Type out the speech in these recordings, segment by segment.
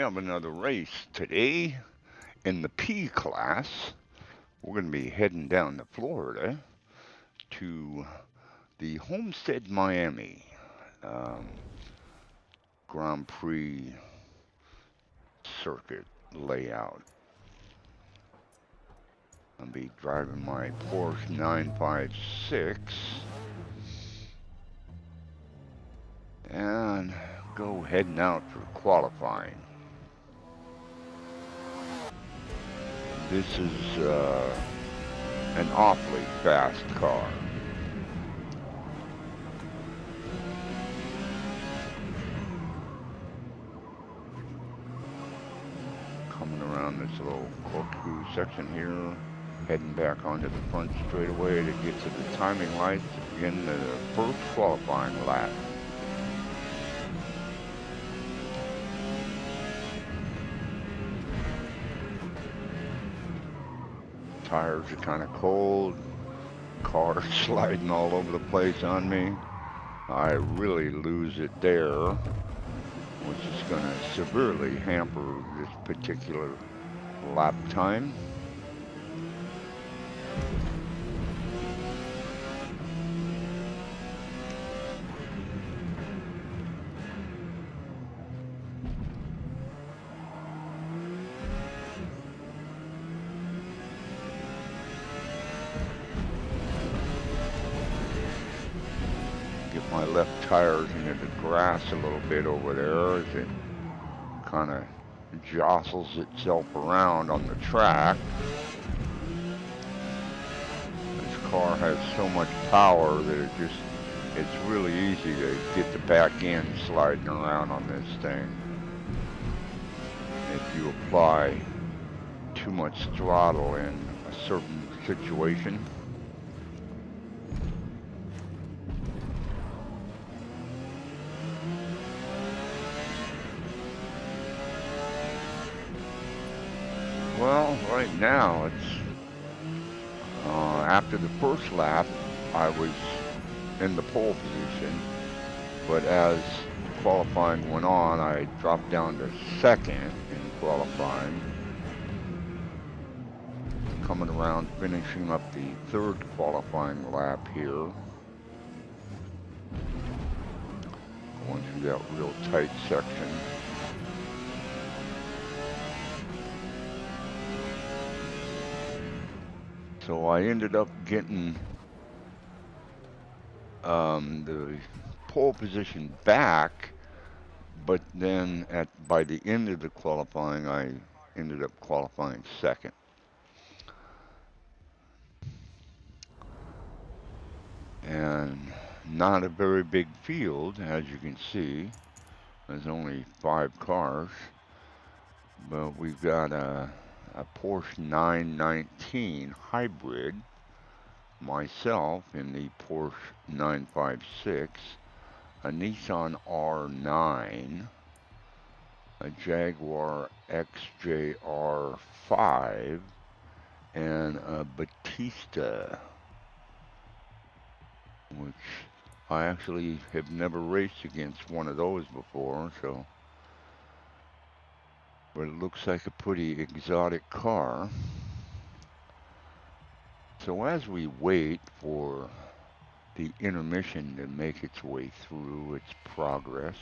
have another race today in the P class. We're going to be heading down to Florida to the Homestead Miami um, Grand Prix circuit layout. I'll be driving my Porsche 956 and go heading out for qualifying. This is an awfully fast car. Coming around this little corkscrew section here, heading back onto the front straightaway to get to the timing lights to begin the first qualifying lap. Tires are kind of cold, car sliding all over the place on me. I really lose it there, which is going to severely hamper this particular lap time. Get my left tires into the grass a little bit over there as it kind of jostles itself around on the track. This car has so much power that it's really easy to get the back end sliding around on this thing. If you apply too much throttle in a certain situation. Well, right now it's after the first lap, I was in the pole position, but as qualifying went on, I dropped down to second in qualifying. Coming around, finishing up the third qualifying lap here. Going through that real tight section. So I ended up getting the pole position back, but then by the end of the qualifying, I ended up qualifying second. And not a very big field, as you can see. There's only 5 cars, but we've got a Porsche 919 hybrid, myself in the Porsche 956, a Nissan R9, a Jaguar XJR5, and a Batista, which I actually have never raced against one of those before, so but it looks like a pretty exotic car. So as we wait for the intermission to make its way through its progress,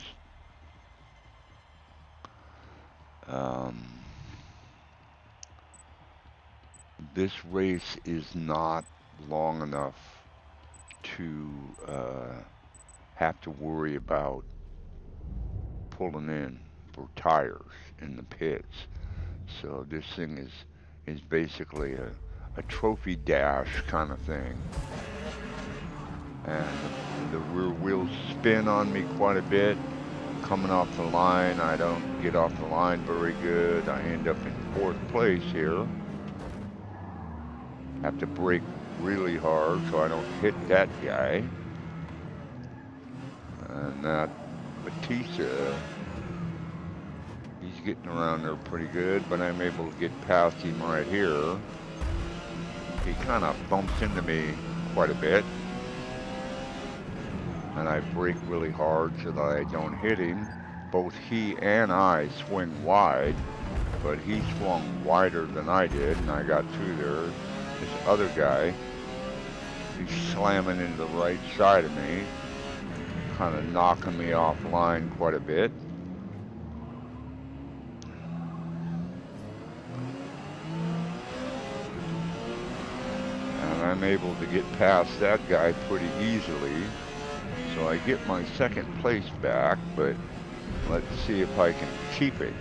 this race is not long enough to have to worry about pulling in for tires in the pits. So this thing is basically a trophy dash kind of thing. And the rear wheels spin on me quite a bit. Coming off the line, I don't get off the line very good. I end up in 4th place here. Have to brake really hard so I don't hit that guy. And that Batista, he's getting around there pretty good, but I'm able to get past him right here. He kind of bumps into me quite a bit. And I brake really hard so that I don't hit him. both he and I swing wide, but he swung wider than I did, and I got through there. This other guy, he's slamming into the right side of me, kind of knocking me offline quite a bit. And I'm able to get past that guy pretty easily. So I get my second place back, but let's see if I can keep it.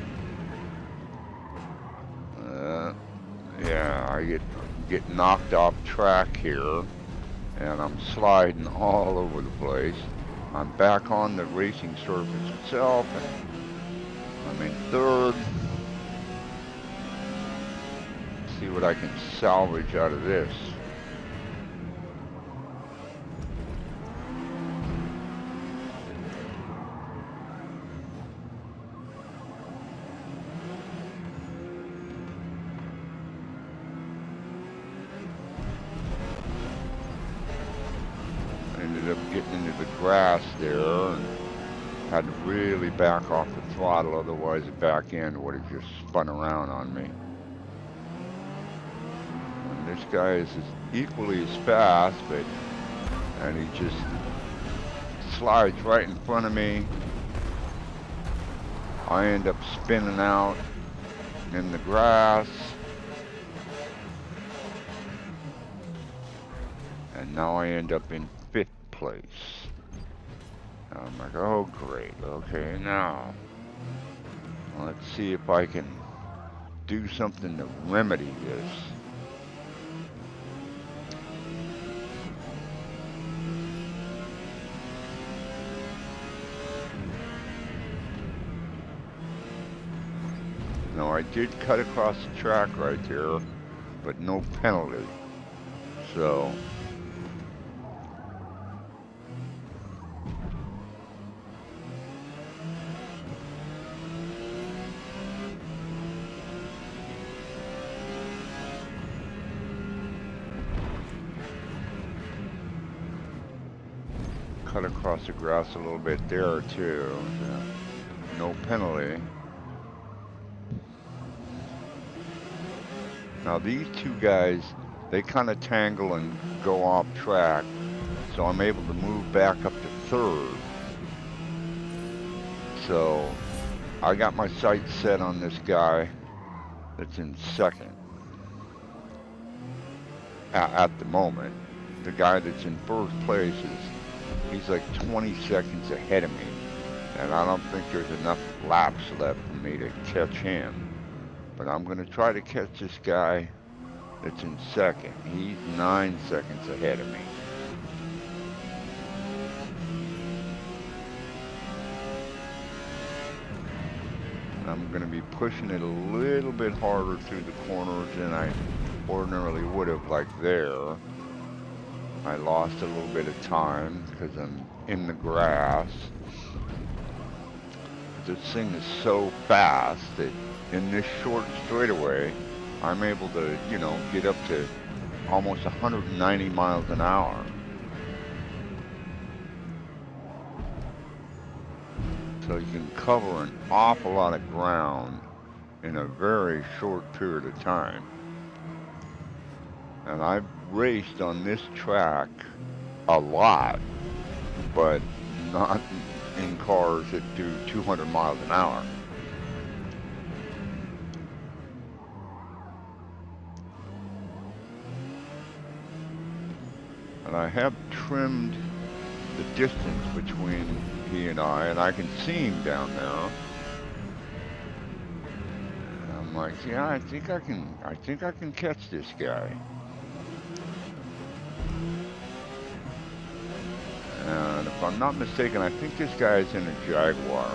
Yeah, I get knocked off track here, and I'm sliding all over the place. I'm back on the racing surface itself, and I'm in third. See what I can salvage out of this. Ended up getting into the grass there and had to really back off the throttle, otherwise the back end would have just spun around on me. And this guy is equally as fast, and he just slides right in front of me. I end up spinning out in the grass. And now I end up in 5th place. I'm like, oh great, okay, now let's see if I can do something to remedy this. Now I did cut across the track right there, but no penalty. So cut across the grass a little bit there too. So no penalty. Now these two guys, they kind of tangle and go off track, so I'm able to move back up to 3rd. So I got my sights set on this guy that's in 2nd at the moment. The guy that's in 1st place he's like 20 seconds ahead of me, and I don't think there's enough laps left for me to catch him. But I'm going to try to catch this guy that's in 2nd. He's 9 seconds ahead of me. I'm going to be pushing it a little bit harder through the corners than I ordinarily would have, like there. I lost a little bit of time because I'm in the grass. This thing is so fast that in this short straightaway, I'm able to, get up to almost 190 miles an hour. So you can cover an awful lot of ground in a very short period of time. And I've raced on this track a lot, but not in cars that do 200 miles an hour. And I have trimmed the distance between he and I can see him down there. And I'm like, yeah, I think I can catch this guy. And if I'm not mistaken, I think this guy is in a Jaguar.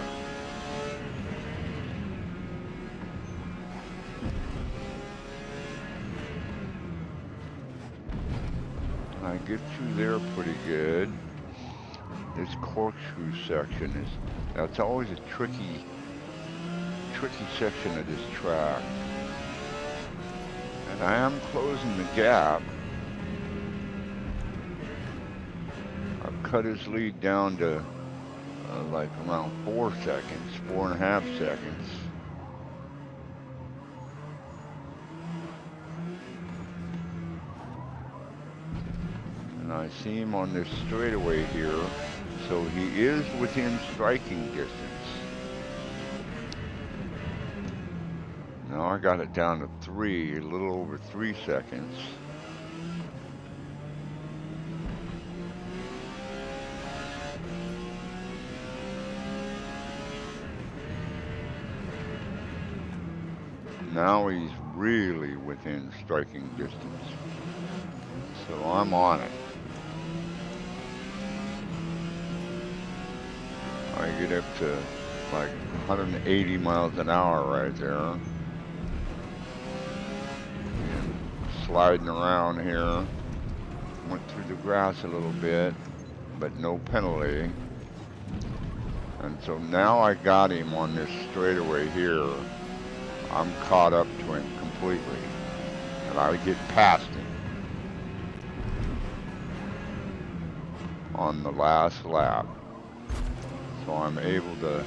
I get through there pretty good. This corkscrew section that's always a tricky section of this track. And I am closing the gap. I've cut his lead down to like around 4 seconds, 4.5 seconds. And I see him on this straightaway here, so he is within striking distance. Now I got it down to 3, a little over 3 seconds. Now he's really within striking distance. So I'm on it. I get up to like 180 miles an hour right there. And sliding around here. Went through the grass a little bit, but no penalty. And so now I got him on this straightaway here. I'm caught up to him completely. And I get past him on the last lap. So I'm able to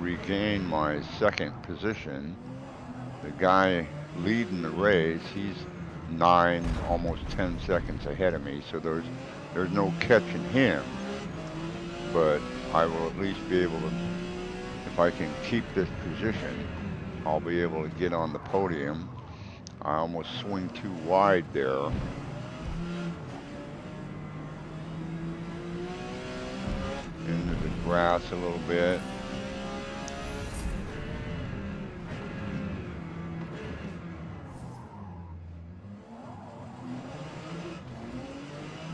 regain my second position. The guy leading the race, he's 9, almost 10 seconds ahead of me, so there's no catching him. But I will at least be able to, if I can keep this position, I'll be able to get on the podium. I almost swing too wide there. Into the grass a little bit.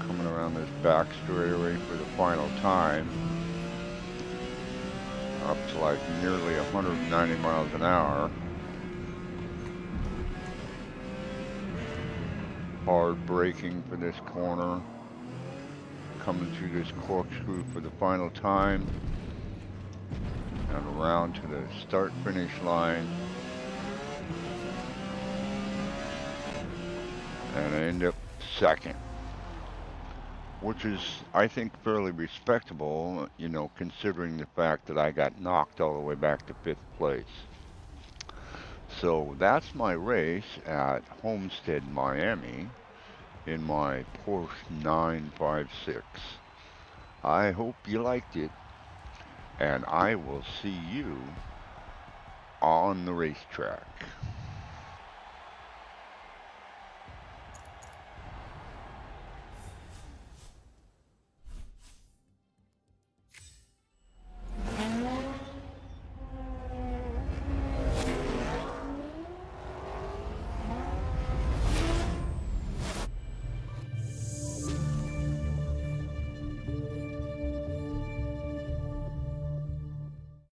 Coming around this back straightaway for the final time. Up to like nearly 190 miles an hour. Hard braking for this corner. Coming through this corkscrew for the final time. And around to the start-finish line. And I end up second. Which is, I think, fairly respectable, you know, considering the fact that I got knocked all the way back to 5th place. So that's my race at Homestead Miami in my Porsche 956. I hope you liked it, and I will see you on the racetrack.